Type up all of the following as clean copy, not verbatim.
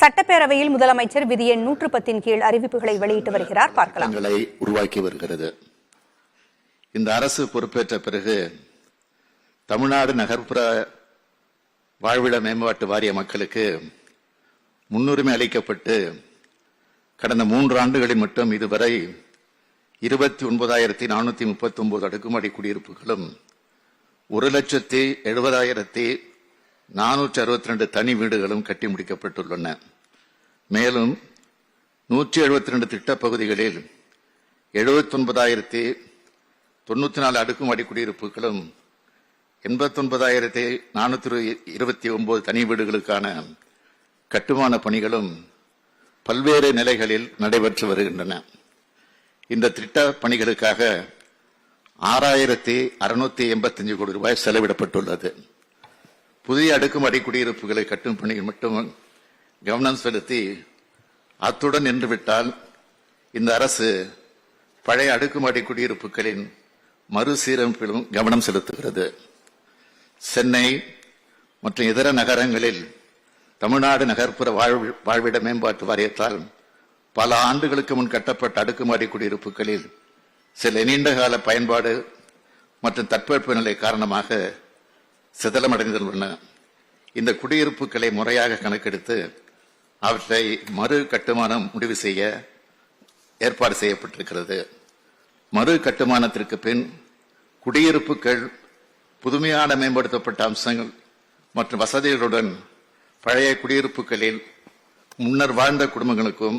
சட்டப்பேரவையில் முதலமைச்சர் விதி எண் 110 கீழ் அறிவிப்புகளை வெளியிட்டு வருகிறார். பார்க்கலாம். உருவாக்கி வருகிறது. இந்த அரசு பொறுப்பேற்ற பிறகு தமிழ்நாடு நகர்ப்புற வாழ்விட மேம்பாட்டு வாரிய மக்களுக்கு முன்னுரிமை அளிக்கப்பட்டு கடந்த 3 ஆண்டுகளில் மட்டும் இதுவரை 29,439 அடுக்குமாடி குடியிருப்புகளும் 1,70,70,462 தனி வீடுகளும் கட்டி முடிக்கப்பட்டுள்ளன. மேலும் 172 திட்டப் பகுதிகளில் 79,094 அடுக்குமாடி குடியிருப்புகளும் 89,429 தனி வீடுகளுக்கான கட்டுமான பணிகளும் பல்வேறு நிலைகளில் நடைபெற்று வருகின்றன. இந்த திட்ட பணிகளுக்காக 6,685 கோடி ரூபாய் செலவிடப்பட்டுள்ளது. புதிய அடுக்குமாடி குடியிருப்புகளை கட்டும் பணியில் மட்டும் கவனம் செலுத்தி அத்துடன் நின்றுவிட்டால் இந்த அரசு பழைய அடுக்குமாடி குடியிருப்புகளின் மறுசீரமைப்பிலும் கவனம் செலுத்துகிறது. சென்னை மற்றும் இதர நகரங்களில் தமிழ்நாடு நகர்ப்புற வாழ்விட மேம்பாட்டு வாரியத்தால் பல ஆண்டுகளுக்கு முன் கட்டப்பட்ட அடுக்குமாடி குடியிருப்புகளில் சில நீண்டகால பயன்பாடு மற்றும் தட்பவெப்பநிலை காரணமாக சிதலமடைந்துள்ளன. இந்த குடியிருப்புகளை முறையாக கணக்கெடுத்து அவற்றை மறு கட்டுமானம் முடிவு செய்ய ஏற்பாடு செய்யப்பட்டிருக்கிறது. மறு கட்டுமானத்திற்கு பின் குடியிருப்புகள் புதுமையான மேம்படுத்தப்பட்ட அம்சங்கள் மற்றும் வசதிகளுடன் பழைய குடியிருப்புகளில் முன்னர் வாழ்ந்த குடும்பங்களுக்கும்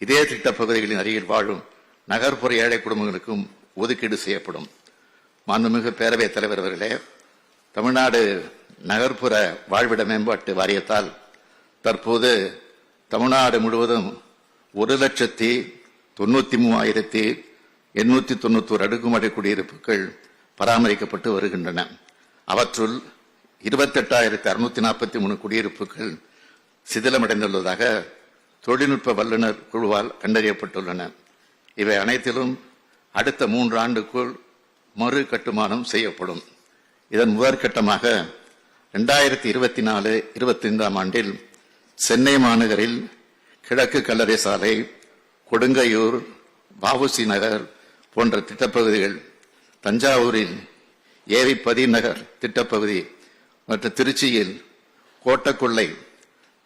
இதே திட்ட பகுதிகளின் அருகில் வாழும் நகர்ப்புற ஏழை குடும்பங்களுக்கும் ஒதுக்கீடு செய்யப்படும். மாண்புமிகு பேரவைத் தலைவர் அவர்களே, தமிழ்நாடு நகர்ப்புற வாழ்விட மேம்பாட்டு வாரியத்தால் தற்போது தமிழ்நாடு முழுவதும் 1,93,891 அடுக்குமாடி குடியிருப்புகள் பராமரிக்கப்பட்டு வருகின்றன. அவற்றுள் 28,643 குடியிருப்புகள் சிதிலமடைந்துள்ளதாக தொழில்நுட்ப வல்லுநர் குழுவால் கண்டறியப்பட்டுள்ளன. இவை அனைத்திலும் அடுத்த 3 ஆண்டுக்குள் மறு கட்டுமானம் செய்யப்படும். இதன் முதற்கட்டமாக 2024-25 ஆண்டில் சென்னை மாநகரில் கிழக்கு கல்லறை சாலை, கொடுங்கையூர், வஉசி நகர் போன்ற திட்டப்பகுதிகள், தஞ்சாவூரில் ஏவி நகர் திட்டப்பகுதி மற்றும் திருச்சியில் கோட்டக்கொள்ளை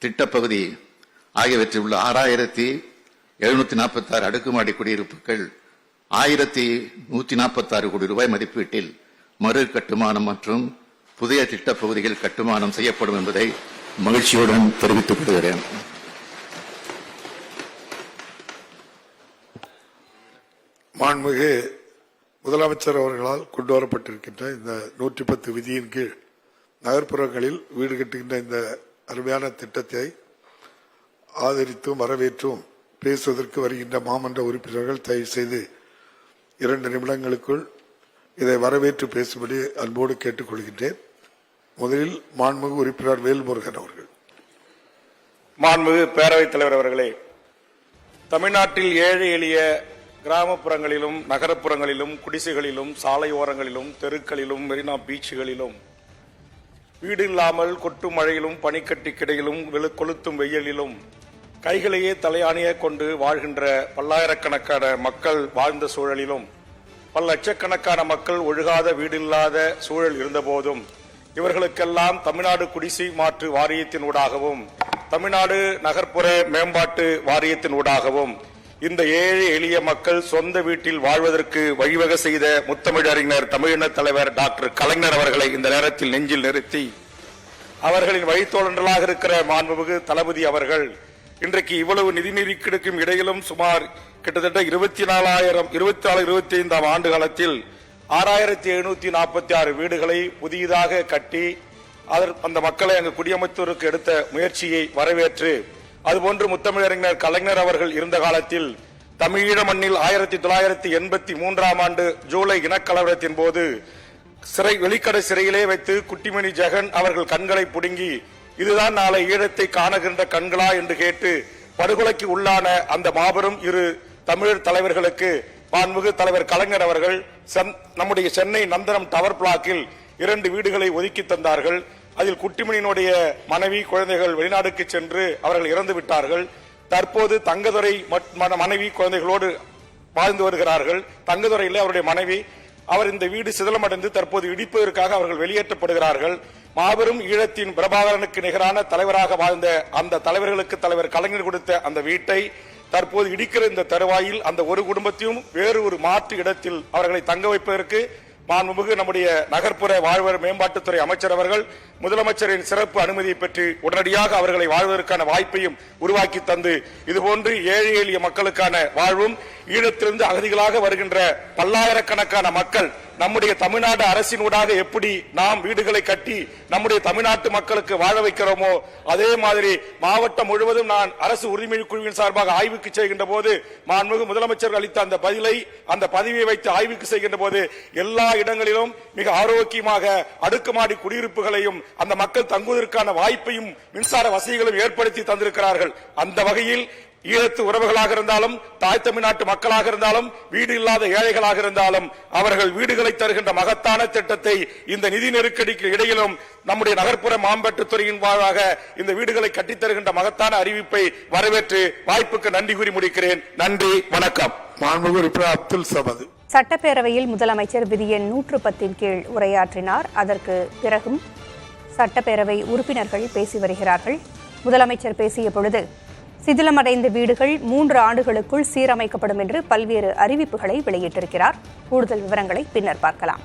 திட்டப்பகுதி ஆகியவற்றில் உள்ள 6,746 அடுக்குமாடி குடியிருப்புகள் 1,146 கோடி ரூபாய் மதிப்பீட்டில் மறு கட்டுமானம் மற்றும் புதிய திட்டப் பகுதிகள் கட்டுமானம் செய்யப்படும் என்பதை மகிழ்ச்சியுடன் தெரிவித்துக் கொள்கிறேன். மாண்புமிகு முதலமைச்சர் அவர்களால் கொண்டுவரப்பட்டிருக்கின்ற இந்த 110 விதியின் கீழ் நகர்ப்புறங்களில் வீடு கட்டுகின்ற இந்த அருமையான திட்டத்தை ஆதரித்தும் வரவேற்றும் பேசுவதற்கு வருகின்ற மாமன்ற உறுப்பினர்கள் தயவு செய்து 2 நிமிடங்களுக்குள் இதை வரவேற்று பேசும்படி அன்போடு கேட்டுக் கொள்கின்றேன். முதலில் மாண்புமிகு உறுப்பினர் வேல்முருகன் அவர்கள். மாண்புமிகு பேரவைத் தலைவர் அவர்களே, தமிழ்நாட்டில் ஏழை எளிய கிராமப்புறங்களிலும் நகரப்புறங்களிலும் குடிசைகளிலும் சாலையோரங்களிலும் தெருக்களிலும் மெரினா பீச்சுகளிலும் வீடு இல்லாமல் கொட்டும் மழையிலும் பனிக்கட்டி கிடையிலும் கொளுத்தும் வெயிலிலும் கைகளையே தலையாணிய கொண்டு வாழ்கின்ற பல்லாயிரக்கணக்கான மக்கள் வாழ்ந்த சூழலிலும் பல லட்சக்கணக்கான மக்கள் ஒழுகாத வீடில்லாத சூழல் இருந்தபோதும் இவர்களுக்கெல்லாம் தமிழ்நாடு குடிசை மாற்று வாரியத்தினூடாகவும் தமிழ்நாடு நகர்ப்புற மேம்பாட்டு வாரியத்தினூடாகவும் இந்த ஏழை எளிய மக்கள் சொந்த வீட்டில் வாழ்வதற்கு வழிவகை செய்த முத்தமிழறிஞர் தமிழின தலைவர் டாக்டர் கலைஞர் அவர்களை இந்த நேரத்தில் நெஞ்சில் நிறுத்தி அவர்களின் வழித்தோழர்களாக இருக்கிற மாண்புமிகு தளபதி அவர்கள் இன்றைக்கு இவ்வளவு நிதி நெருக்கடிக்கும் இடையிலும் சுமார் கிட்டத்தட்ட 24-25 ஆண்டு காலத்தில் 6,746 வீடுகளை புதியதாக கட்டி அந்த மக்களை அங்கு குடியமர்த்துவதற்கு எடுத்த முயற்சியை வரவேற்று, அதுபோன்று முத்தமிழறிஞர் கலைஞர் அவர்கள் இருந்த காலத்தில் தமிழீழ மண்ணில் 1983 ஆண்டு ஜூலை இனக்கலவரத்தின் போது வெளிக்கடை சிறையிலே வைத்து குட்டிமணி ஜெகன் அவர்கள் கண்களை புடுங்கி இதுதான் நாளை ஈழத்தை காணுகின்ற கண்களா என்று கேட்டு படுகொலைக்கு உள்ளான அந்த மாபெரும் 2 தமிழர் தலைவர்களுக்கு மாண்புமிகு தலைவர் கலைஞர் அவர்கள் நம்முடைய சென்னை நந்தனம் டவர் பிளாக்கில் 2 வீடுகளை ஒதுக்கி தந்தார்கள். அதில் குட்டிமணியினுடைய மனைவி குழந்தைகள் வெளிநாடுக்கு சென்று அவர்கள் இறந்து விட்டார்கள். தற்போது தங்கதுரை மனைவி குழந்தைகளோடு வாழ்ந்து வருகிறார்கள். தங்கதுரையில் அவருடைய மனைவி அவர் இந்த வீடு சிதலமடைந்து தற்போது இடிப்பதற்காக அவர்கள் வெளியேற்றப்படுகிறார்கள். மாபெரும் ஈழத்தின் பிரபாகரனுக்கு நிகரான தலைவராக வாழ்ந்த அந்த தலைவர்களுக்கு தலைவர் கலைஞர் கொடுத்த அந்த வீட்டை தற்போது இடிக்கிற இந்த தருவாயில் அந்த ஒரு குடும்பத்தையும் வேறு ஒரு மாற்று இடத்தில் அவர்களை தங்க வைப்பதற்கு மாண்புமிகு நம்முடைய நகர்ப்புற வாழ்வர் மேம்பாட்டுத்துறை அமைச்சர் அவர்கள் முதலமைச்சரின் சிறப்பு அனுமதியை பெற்று உடனடியாக அவர்களை வாழ்வதற்கான வாய்ப்பையும் உருவாக்கி தந்து இதுபோன்று ஏழை எளிய மக்களுக்கான வாழ்வும் ஈழத்திலிருந்து அகதிகளாக வருகின்ற பல்லாயிரக்கணக்கான மக்கள் நம்முடைய தமிழ்நாடு அரசினூடாக எப்படி நாம் வீடுகளை கட்டி நம்முடைய தமிழ்நாட்டு மக்களுக்கு வாழ வைக்கிறோமோ அதே மாதிரி மாவட்டம் முழுவதும் நான் அரசு உரிமை குழுவின் சார்பாக ஆய்வுக்கு செய்கின்ற போது மாண்புமிகு முதலமைச்சர் அளித்த அந்த அந்த பதிவை வைத்து ஆய்வுக்கு செய்கின்ற போது எல்லா இடங்களிலும் மிக ஆரோக்கியமாக அடுக்குமாடி குடியிருப்புகளையும் அந்த மக்கள் தங்குவதற்கான வாய்ப்பையும் மின்சார வசதிகளும் ஏற்படுத்தி தந்திருக்கிறார்கள். அந்த வகையில் ஈழத்து உறவுகளாக இருந்தாலும் தாய் தமிழ்நாட்டு மக்களாக இருந்தாலும் வீடு இல்லாத ஏழைகளாக இருந்தாலும் அவர்கள் வீடுகளை தருகின்ற மகத்தான திட்டத்தை இந்த நிதி நெருக்கடிக்கு இடையிலும் நம்முடைய நகர்ப்புற மேம்பாட்டுத்துறையின் வாயிலாக இந்த வீடுகளை கட்டித்தருகின்ற மகத்தான அறிவிப்பை வரவேற்று வாய்ப்புக்கு நன்றி கூறி முடிக்கிறேன். நன்றி, வணக்கம். அப்துல் சமது. சட்டப்பேரவையில் முதலமைச்சர் விதி எண் 110 கீழ் உரையாற்றினார். அதற்கு பிறகும் சட்டப்பேரவை உறுப்பினர்கள் பேசி வருகிறார்கள். முதலமைச்சர் பேசிய பொழுது சிதிலமடைந்த வீடுகள் 3 ஆண்டுகளுக்குள் சீரமைக்கப்படும் என்று பல்வேறு அறிவிப்புகளை வெளியிட்டிருக்கிறார். கூடுதல் விவரங்களை பின்னர் பார்க்கலாம்.